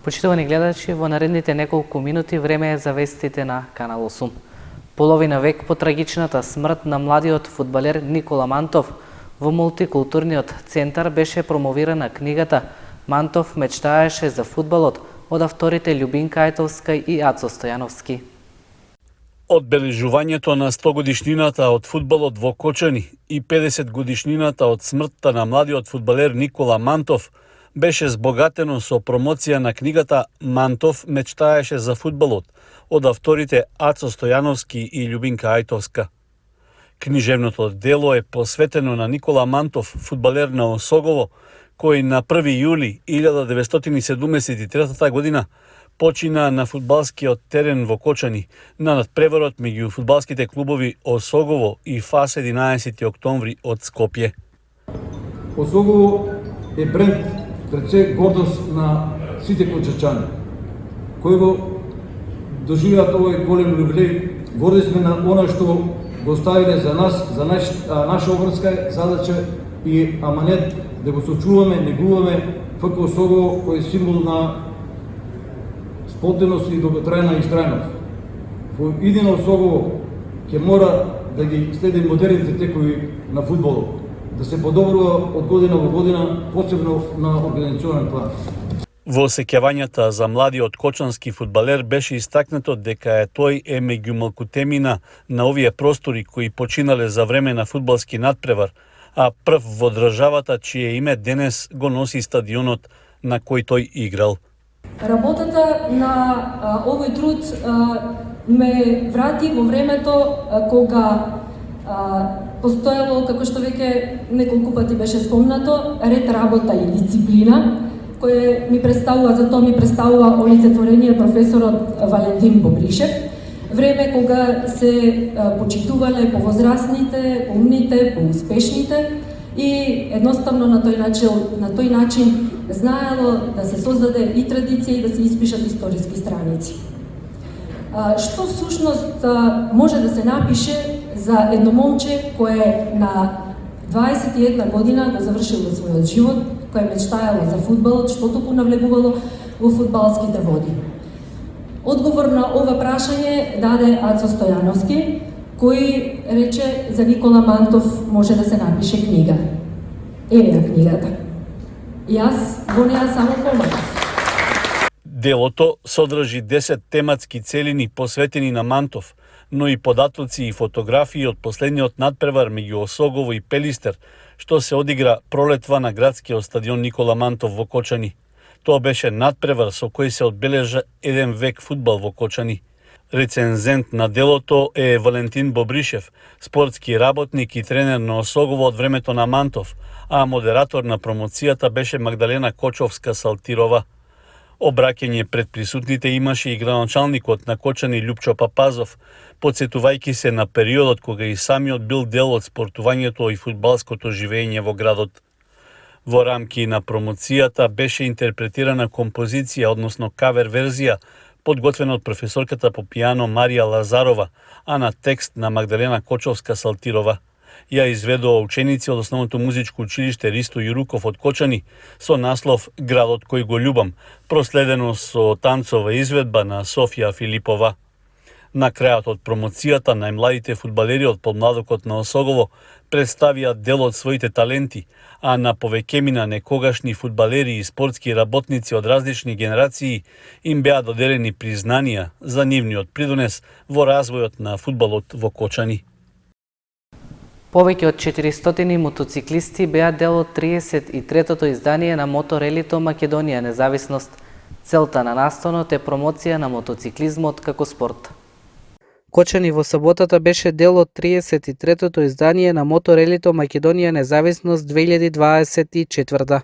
Почитувани гледачи, во наредните неколку минути време е за вестите на Канал 8. Половина век по трагичната смрт на младиот фудбалер Никола Мантов, во мултикултурниот центар беше промовирана книгата "Мантов мечтаеше за фудбалот" од авторите Љубинка Ајтовска и Ацо Стојановски. Одбележувањето на 100 годишнината од фудбалот во Кочани и 50 годишнината од смртта на младиот фудбалер Никола Мантов беше збогатено со промоција на книгата "Мантов мечтаеше за фудбалот" од авторите Ацо Стојановски и Љубинка Ајтовска. Книжевното дело е посветено на Никола Мантов, фудбалер на Осогово, кој на 1 јули 1973 година почина на фудбалскиот терен во Кочани на надпреварот меѓу фудбалските клубови Осогово и ФАС 11 октомври од Скопје. Осогово е бренд, пред се гордост на сите кочачани, кои го доживеат овој голем јубилеј. Горди сме на она што го оставиле за нас, за наша обврска задача и аманет да го сочуваме, негуваме ФК Осогово, кој е символ на сплотеност и долготрајна истрајност. Во идина Осогово ќе мора да ги следи модерните текови на фудбалот, да се подобрува од година во година, посебно на организационен план. Во сеќавањата за младиот кочански фудбалер беше истакнато дека тој е меѓу малкутемина на овие простори кои починале за време на фудбалски надпревар, а прв во државата чие име денес го носи стадионот на кој тој играл. Работата на овој труд ме врати во времето кога постоело, како што веќе неколку пати беше спомнато, ред работа и дисциплина, кој ми представува олицетворение професорот Валентин Бобришев. Време кога се почитувале повозрастните, умните, поуспешните и едноставно на тој начин знаело да се создаде и традиција и да се испишат историски страници. Што всушност може да се напише за едно момче кое на 21 година го завршило својот живот, кое мечтаело за фудбалот, штото го навлегувало во фудбалските води? Одговор на ова прашање даде Ацо Стојановски, кој рече за Никола Мантов може да се напише книга. Еве ја книгата. Јас во неа само помагав. Делото содржи 10 тематски целини посветени на Мантов, но и податоци и фотографии од последниот надпревар меѓу Осогово и Пелистер, што се одигра пролетва на градскиот стадион Никола Мантов во Кочани. Тоа беше надпревар со кој се одбележа еден век фудбал во Кочани. Рецензент на делото е Валентин Бобришев, спортски работник и тренер на Осогово од времето на Мантов, а модератор на промоцијата беше Магдалена Кочовска-Салтирова. Обраќање пред присутните имаше и градоначалникот на Кочани Љупчо Папазов, подсетувајќи се на периодот кога и самиот бил дел од спортувањето и фудбалското живење во градот. Во рамки на промоцијата беше интерпретирана композиција, односно кавер верзија, подготвена од професорката по пијано Марија Лазарова, а на текст на Магдалена Кочовска-Салтирова. Ја изведува ученици од основното музичко училиште Ристо Јуруков од Кочани со наслов "Градот кој го љубам", проследено со танцова изведба на Софија Филипова. На крајот од промоцијата најмладите фудбалери од подмладокот на Осогово представија дел од своите таленти, а на повеќемина некогашни фудбалери и спортски работници од различни генерации им беа доделени признанија за нивниот придонес во развојот на фудбалот во Кочани. Повеќе од 400 мотоциклисти беа дел од 33-тото издание на Моторелито Македонија независност. Целта на настанот е промоција на мотоциклизмот како спорт. Кочани во саботата беше дел од 33-тото издание на Моторелито Македонија независност 2024.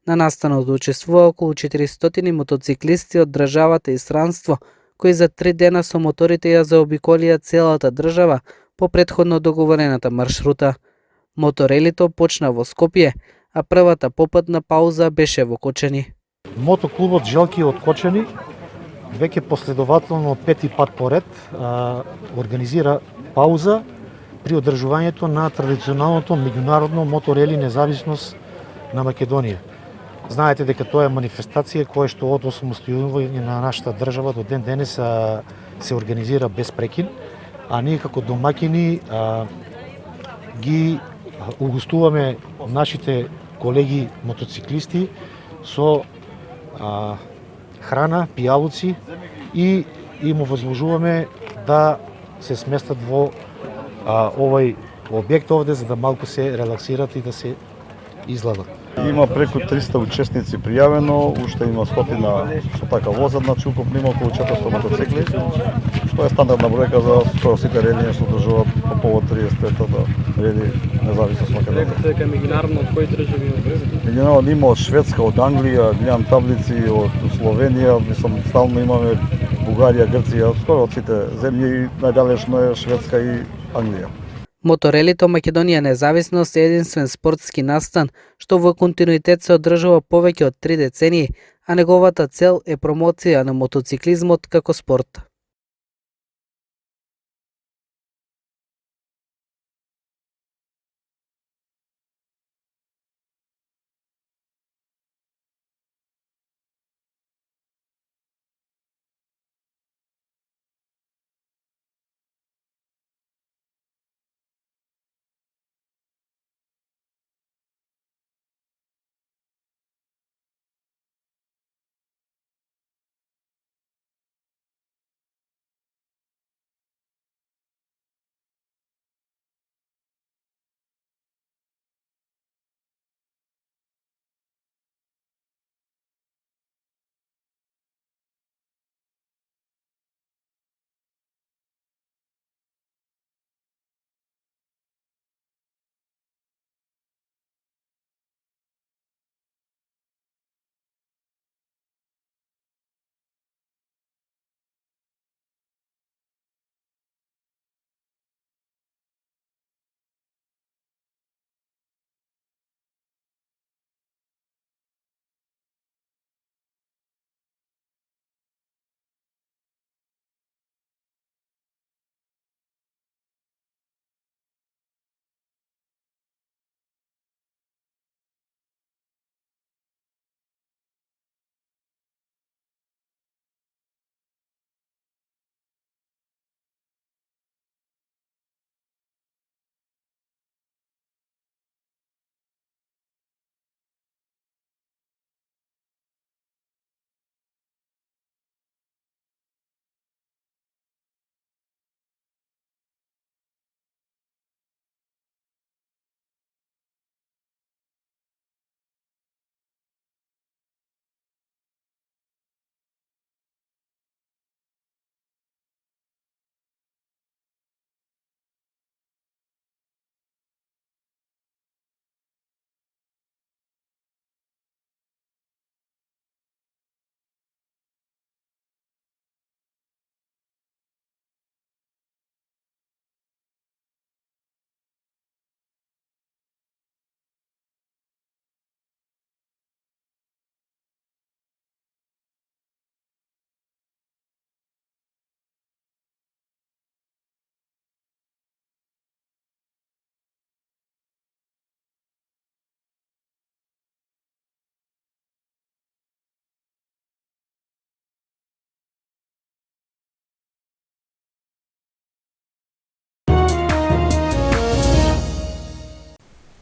На настанот учествува околу 400 мотоциклисти од државата и странство, кои за 3 дена со моторите ја заобиколија целата држава по претходно договорената маршрута. Моторелито почна во Скопје, а првата попатна пауза беше во Кочани. Мотоклубот Желки од Кочани веќе последователно 5 пат поред организира пауза при одржувањето на традиционалното меѓународно моторели независност на Македонија. Знаете дека тоа е манифестација која што од осамостојување на нашата држава до ден денес се организира без прекин, а ние како домаќини ги угостуваме нашите колеги мотоциклисти со храна, пијалуци и им овозможуваме да се сместат во овој објект овде за да малку се релаксират и да се изладат. Има преку 300 учесници пријавено, уште има стотина што така возат, значи укупно има околу 400 мотоцикли, што е стандардна бројка за скоро сите релија што одржуваат по повод 35-та рели независност Македонија. Рекате дека меѓународно од кои држави има? Меѓународно има од Шведска, од Англија, гледам таблици од Словенија, мислам стално имаме Бугарија, Грција, скоро од сите земји, најдалечно е Шведска и Англија. Моторелито Македонија независност е единствен спортски настан што во континуитет се одржува повеќе од 3 децении, а неговата цел е промоција на мотоциклизмот како спорт.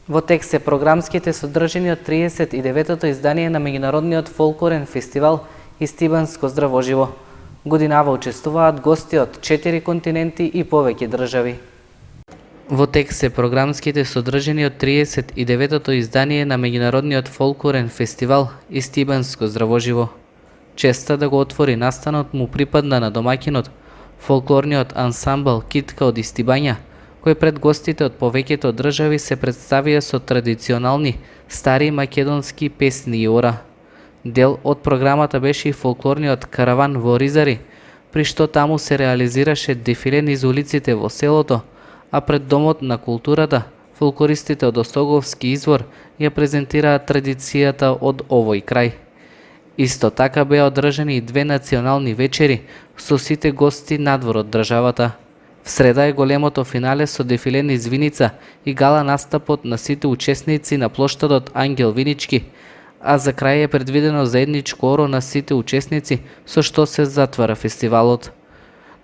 Во текст се програмските содржини од 39-то издание на меѓународниот фолклорен фестивал Истибанско здравоживо. Годинава учествуваат гости од 4 континенти и повеќе држави. Во текст се програмските содржини од 39-то издание на меѓународниот фолклорен фестивал Истибанско здравоживо. Честа да го отвори настанот му припадна на домаќинот, фолклорниот ансамбл Китка од Истибања, кој пред гостите од повеќето држави се представија со традиционални стари македонски песни и ора. Дел од програмата беше и фолклорниот караван во Ризари, при што таму се реализираше дефиле низ улиците во селото, а пред Домот на културата фолклористите од Осоговски извор ја презентираат традицијата од овој крај. Исто така беа одржани и 2 национални вечери со сите гости надвор од државата. В среда е големото финале со дефиле низ Виница и гала настапот на сите учесници на плоштадот Ангел Винички, а за крај е предвидено заедничко оро на сите учесници, со што се затвара фестивалот.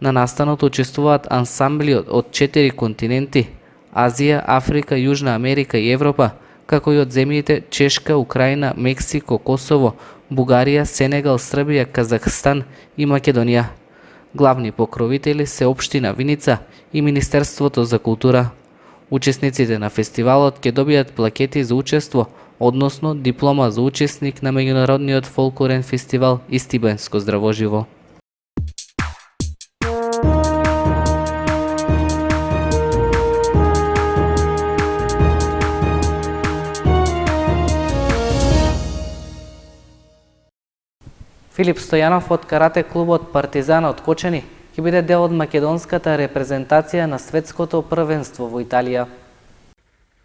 На настанот учествуваат ансамбли од 4 континенти – Азија, Африка, Јужна Америка и Европа, како и од земјите Чешка, Украина, Мексико, Косово, Бугарија, Сенегал, Србија, Казахстан и Македонија. Главни покровители се Општина Виница и Министерството за култура. Учесниците на фестивалот ќе добијат плакети за учество, односно диплома за учесник на меѓународниот фолклорен фестивал и стипендско здравоживо. Филип Стојанов од карате клубот Партизан од Кочани ќе биде дел од македонската репрезентација на светското првенство во Италија.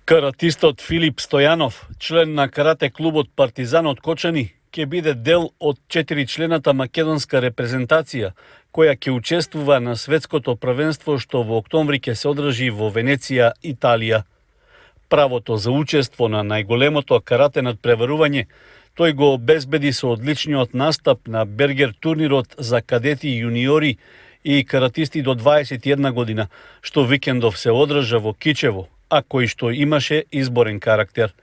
Каратистот Филип Стојанов, член на карате клубот Партизан од Кочани, ќе биде дел од 4 члената македонска репрезентација, која ќе учествува на светското првенство што во октомври ќе се одржи во Венеција, Италија. Правото за учество на најголемото карате надпреварување тој го обезбеди со одличниот настап на Бергер турнирот за кадети и јуниори и каратисти до 21 година, што викендов се одржа во Кичево, а кој што имаше изборен карактер.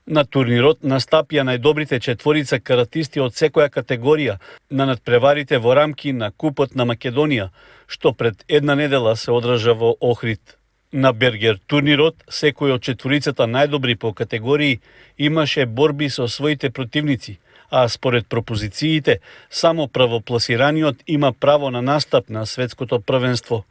На турнирот настапија најдобрите четворица каратисти од секоја категорија на надпреварите во рамки на Купот на Македонија, што пред една недела се одржа во Охрид. На Бергер турнирот, секој од четворицата најдобри по категории имаше борби со своите противници, а според пропозициите, само правопласираниот има право на настап на светското првенство.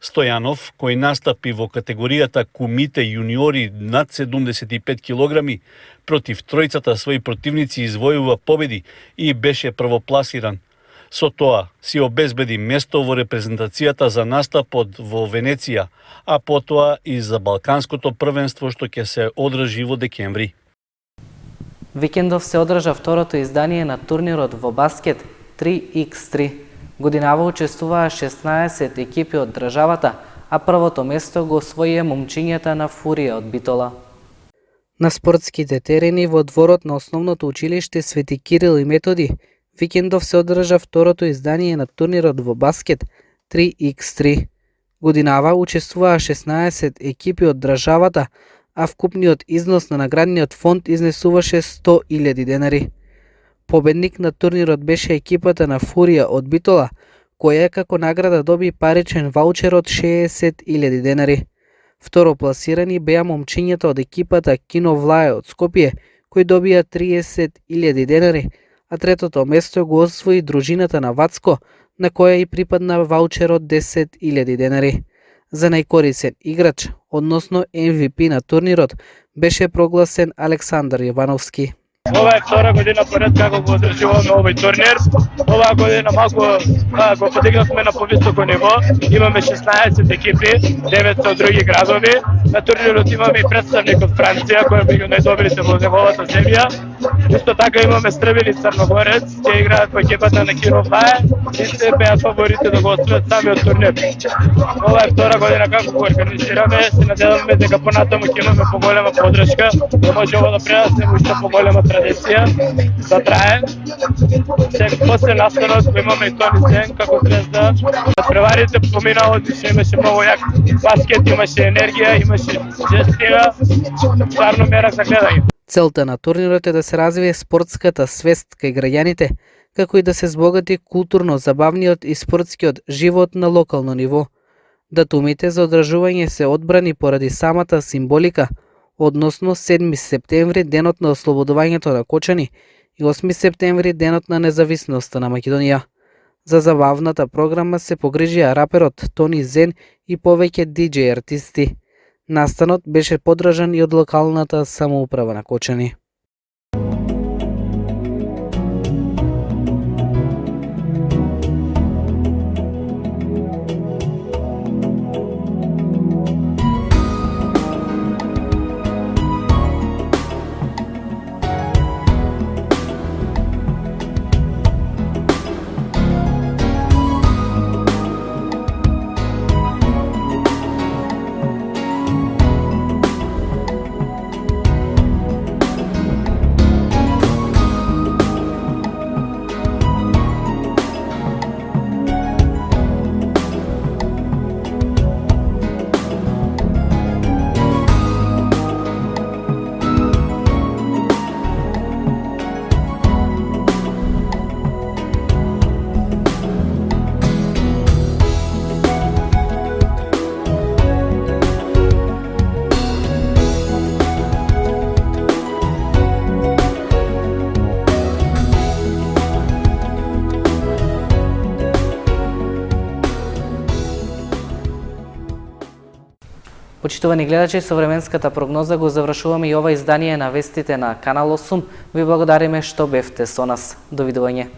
Стојанов, кој настапи во категоријата кумите јуниори над 75 килограми, против тројцата своји противници извојува победи и беше првопласиран. Со тоа си обезбеди место во репрезентацијата за настапот во Венеција, а потоа и за Балканското првенство што ќе се одржи во декември. Викендов се одржа второто издание на турнирот во баскет 3x3. Годинава учествуваа 16 екипи од државата, а првото место го освоија момчињата на Фурија од Битола. На спортските терени во дворот на основното училиште Свети Кирил и Методи, викендов се одржа второто издание на турнирот во баскет 3x3. Годинава учествуваа 16 екипи од државата, а вкупниот износ на наградниот фонд изнесуваше 100.000 денари. Победник на турнирот беше екипата на Фурија од Битола, која како награда доби паричен ваучер од 60.000 денари. Второ пласирани беа момчињата од екипата Кино Влаје од Скопје, кои добија 30.000 денари, а третото место го освои дружината на Вацко, на која и припадна ваучер од 10.000 денари. За најкорисен играч, односно MVP на турнирот, беше прогласен Александар Јовановски. Ова е втора година поред како го одржуваме овој турнир. Оваа година малку го подигнавме на повисоко ниво. Имаме 16 екипи, 9 од други градови. На турнирот имаме и представник од Франција, кој е меѓу најдобрите во неговата земја. Исто така имаме Србин и Црногорец, ќе играат во екипата на Кино Влаје и се беат фаворите да го освојат самиот турнир. Ова е втора година како го организираме, се надеваме дека понатаму ќе имаме поголема поддршка, да може ова да прерасне во уште поголема традиција, да трае. После настанот го имаме и тони ден како трезда. Надпреварите поминаа одлично, имаше многу јак баскет, имаше енергија, имаше жестина, стварно мерак за гледање. Целта на турнирот е да се развие спортската свест кај граѓаните, како и да се збогати културно-забавниот и спортскиот живот на локално ниво. Датумите за одржување се одбрани поради самата символика, односно 7 септември денот на ослободувањето на Кочани и 8 септември денот на независноста на Македонија. За забавната програма се погрижија раперот Тони Зен и повеќе диџеј артисти. Настанот беше поддржан и од локалната самоуправа на Кочани. Почитувани гледачи, со временската прогноза го завршуваме и ова издание на вестите на Канал 8. Ви благодариме што бевте со нас. Довидување.